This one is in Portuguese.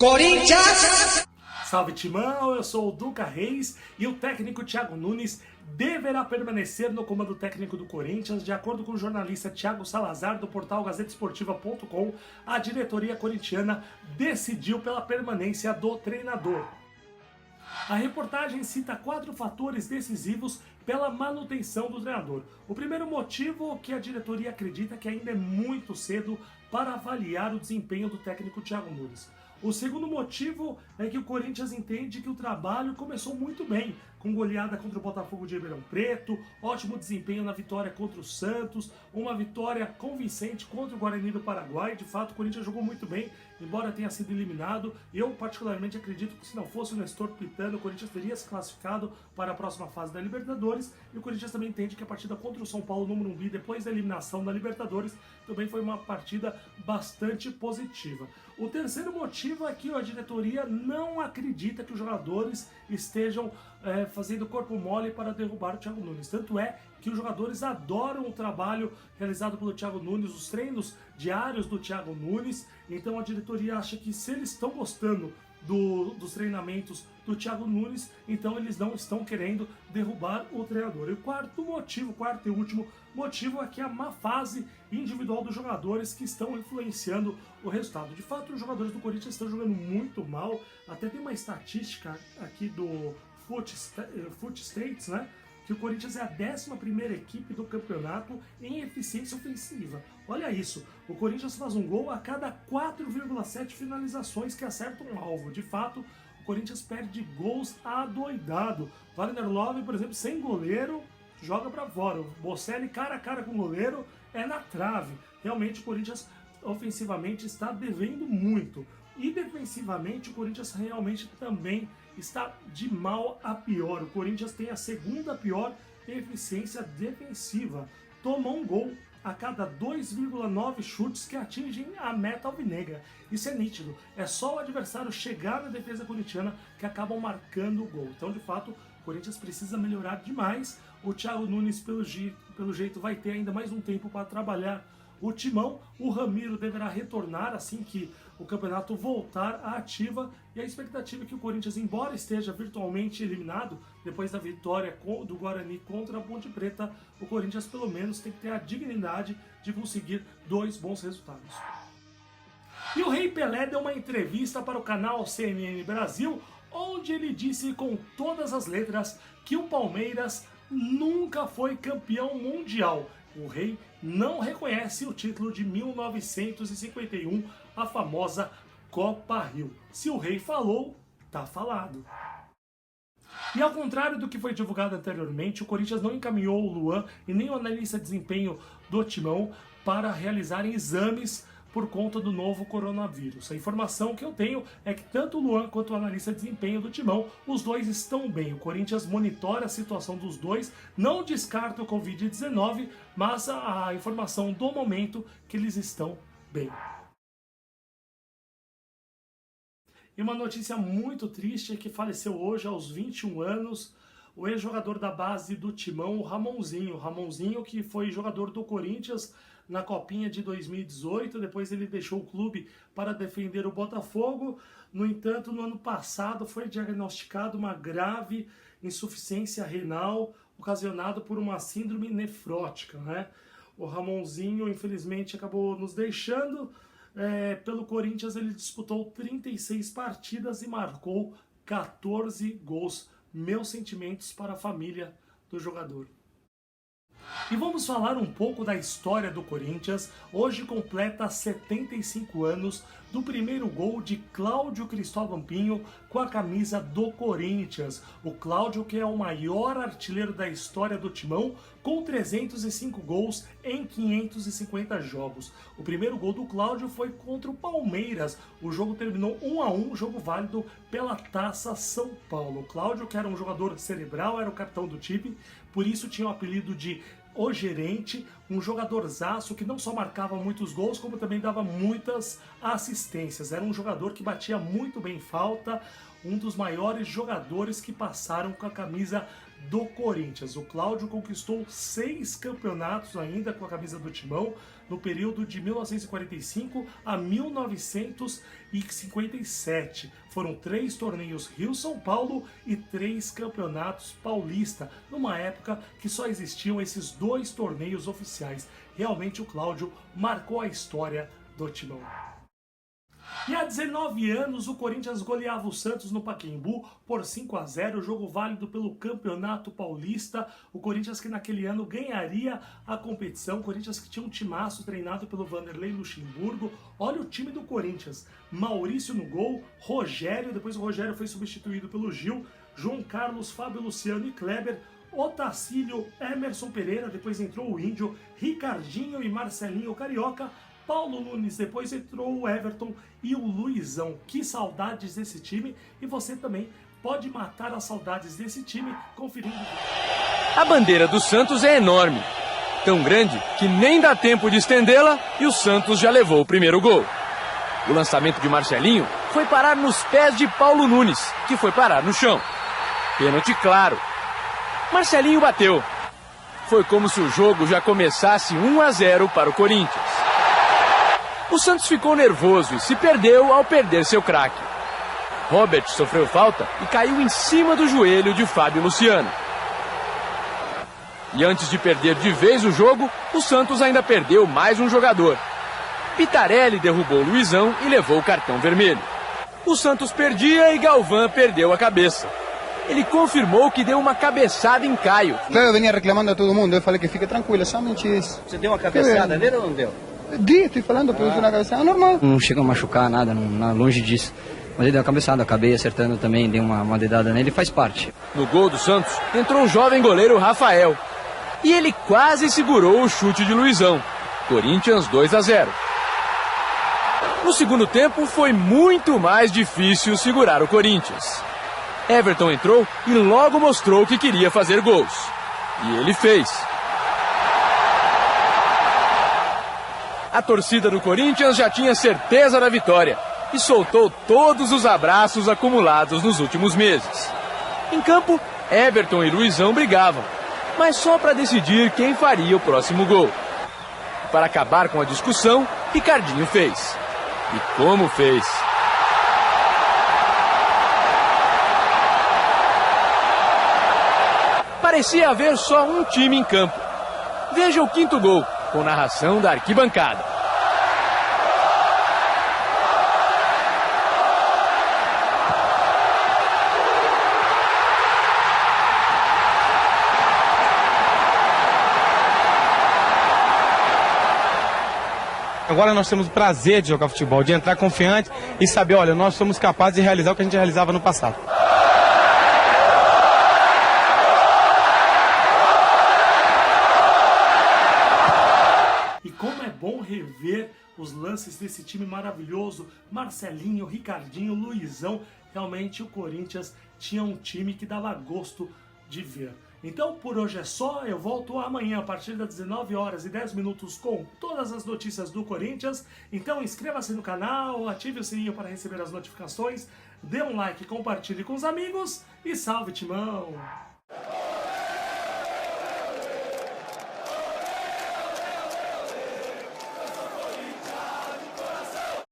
Corinthians! Salve Timão, eu sou o Duca Reis e o técnico Thiago Nunes deverá permanecer no comando técnico do Corinthians. De acordo com o jornalista Thiago Salazar do portal GazettaEsportiva.com, a diretoria corintiana decidiu pela permanência do treinador. A reportagem cita 4 fatores decisivos pela manutenção do treinador. O primeiro motivo que a diretoria acredita que ainda é muito cedo para avaliar o desempenho do técnico Thiago Nunes. O segundo motivo é que o Corinthians entende que o trabalho começou muito bem, com goleada contra o Botafogo de Ribeirão Preto, ótimo desempenho na vitória contra o Santos, uma vitória convincente contra o Guarani do Paraguai. De fato, o Corinthians jogou muito bem, embora tenha sido eliminado. Eu particularmente acredito que se não fosse o Nestor pitando, o Corinthians teria se classificado para a próxima fase da Libertadores. E o Corinthians também entende que a partida contra o São Paulo no Morumbi, depois da eliminação da Libertadores, também foi uma partida bastante positiva. O terceiro motivo é que a diretoria não acredita que os jogadores estejam fazendo corpo mole para derrubar o Thiago Nunes. Tanto é que os jogadores adoram o trabalho realizado pelo Thiago Nunes, os treinos diários do Thiago Nunes. Então a diretoria acha que se eles estão gostando dos treinamentos do Thiago Nunes, então eles não estão querendo derrubar o treinador. E o quarto e último motivo é que a má fase individual dos jogadores que estão influenciando o resultado. De fato, os jogadores do Corinthians estão jogando muito mal. Até tem uma estatística aqui do Foot States, né? Que o Corinthians é a 11ª equipe do campeonato em eficiência ofensiva. Olha isso, o Corinthians faz um gol a cada 4,7 finalizações que acertam um alvo. De fato, o Corinthians perde gols adoidado. Wagner Love, por exemplo, sem goleiro, joga para fora. O Bocelli cara a cara com o goleiro é na trave. Realmente o Corinthians ofensivamente está devendo muito. E defensivamente o Corinthians realmente também está de mal a pior. O Corinthians tem a 2ª pior eficiência defensiva. Toma um gol a cada 2,9 chutes que atingem a meta alvinegra. Isso é nítido. É só o adversário chegar na defesa corintiana que acabam marcando o gol. Então, de fato, o Corinthians precisa melhorar demais. O Thiago Nunes, pelo jeito, vai ter ainda mais um tempo para trabalhar o timão. O Ramiro deverá retornar assim que o campeonato voltar à ativa. E a expectativa é que o Corinthians, embora esteja virtualmente eliminado, depois da vitória do Guarani contra a Ponte Preta, o Corinthians pelo menos tem que ter a dignidade de conseguir 2 bons resultados. E o Rei Pelé deu uma entrevista para o canal CNN Brasil, onde ele disse com todas as letras que o Palmeiras nunca foi campeão mundial. O Rei não reconhece o título de 1951, a famosa Copa Rio. Se o Rei falou, tá falado. E ao contrário do que foi divulgado anteriormente, o Corinthians não encaminhou o Luan e nem o analista de desempenho do Timão para realizarem exames por conta do novo coronavírus. A informação que eu tenho é que tanto o Luan quanto o analista de desempenho do Timão, os dois estão bem. O Corinthians monitora a situação dos dois, não descarta o Covid-19, mas a informação do momento é que eles estão bem. E uma notícia muito triste é que faleceu hoje aos 21 anos o ex-jogador da base do Timão, o Ramonzinho. Ramonzinho, que foi jogador do Corinthians na Copinha de 2018, depois ele deixou o clube para defender o Botafogo. No entanto, no ano passado foi diagnosticado uma grave insuficiência renal ocasionada por uma síndrome nefrótica, né? O Ramonzinho, infelizmente, acabou nos deixando. Pelo Corinthians ele disputou 36 partidas e marcou 14 gols. Meus sentimentos para a família do jogador. E vamos falar um pouco da história do Corinthians. Hoje completa 75 anos do primeiro gol de Cláudio Cristóvão Pinho com a camisa do Corinthians. O Cláudio, que é o maior artilheiro da história do Timão, com 305 gols em 550 jogos. O primeiro gol do Cláudio foi contra o Palmeiras. O jogo terminou 1-1, jogo válido pela Taça São Paulo. O Cláudio, que era um jogador cerebral, era o capitão do time, por isso tinha o apelido de O Gerente, um jogadorzaço que não só marcava muitos gols, como também dava muitas assistências. Era um jogador que batia muito bem falta, um dos maiores jogadores que passaram com a camisa do Corinthians. O Cláudio conquistou 6 campeonatos ainda com a camisa do Timão no período de 1945 a 1957. Foram 3 torneios Rio-São Paulo e 3 campeonatos paulista, numa época que só existiam esses 2 torneios oficiais. Realmente o Cláudio marcou a história do Timão. E há 19 anos o Corinthians goleava o Santos no Pacaembu por 5-0, jogo válido pelo Campeonato Paulista. O Corinthians que naquele ano ganharia a competição, o Corinthians que tinha um timaço treinado pelo Vanderlei Luxemburgo. Olha o time do Corinthians: Maurício no gol, Rogério, depois o Rogério foi substituído pelo Gil, João Carlos, Fábio Luciano e Kleber, Otacílio, Emerson Pereira, depois entrou o Índio, Ricardinho e Marcelinho Carioca, Paulo Nunes, depois entrou o Everton e o Luizão. Que saudades desse time, e você também pode matar as saudades desse time conferindo. A bandeira do Santos é enorme, tão grande que nem dá tempo de estendê-la e o Santos já levou o primeiro gol. O lançamento de Marcelinho foi parar nos pés de Paulo Nunes, que foi parar no chão. Pênalti claro. Marcelinho bateu. Foi como se o jogo já começasse 1-0 para o Corinthians. O Santos ficou nervoso e se perdeu ao perder seu craque. Robert sofreu falta e caiu em cima do joelho de Fábio Luciano. E antes de perder de vez o jogo, o Santos ainda perdeu mais um jogador. Pitarelli derrubou Luizão e levou o cartão vermelho. O Santos perdia e Galvão perdeu a cabeça. Ele confirmou que deu uma cabeçada em Caio. Eu vinha reclamando a todo mundo, eu falei que fique tranquilo, somente isso. Você deu uma cabeçada nele ou não deu? Estou falando, porque uma cabeçada normal. Não chega a machucar nada, não, longe disso. Mas ele deu uma cabeçada, acabei acertando também, dei uma dedada nele, faz parte. No gol do Santos, entrou o jovem goleiro Rafael. E ele quase segurou o chute de Luizão. Corinthians 2-0. No segundo tempo, foi muito mais difícil segurar o Corinthians. Everton entrou e logo mostrou que queria fazer gols. E ele fez. A torcida do Corinthians já tinha certeza da vitória e soltou todos os abraços acumulados nos últimos meses. Em campo, Everton e Luizão brigavam, mas só para decidir quem faria o próximo gol. Para acabar com a discussão, Ricardinho fez. E como fez! Parecia haver só um time em campo. Veja o quinto gol, com narração da arquibancada. Agora nós temos o prazer de jogar futebol, de entrar confiante e saber, olha, nós somos capazes de realizar o que a gente realizava no passado. E como é bom rever os lances desse time maravilhoso, Marcelinho, Ricardinho, Luizão. Realmente o Corinthians tinha um time que dava gosto de ver. Então por hoje é só, eu volto amanhã a partir das 19h10 com todas as notícias do Corinthians. Então inscreva-se no canal, ative o sininho para receber as notificações, dê um like, compartilhe com os amigos e salve Timão!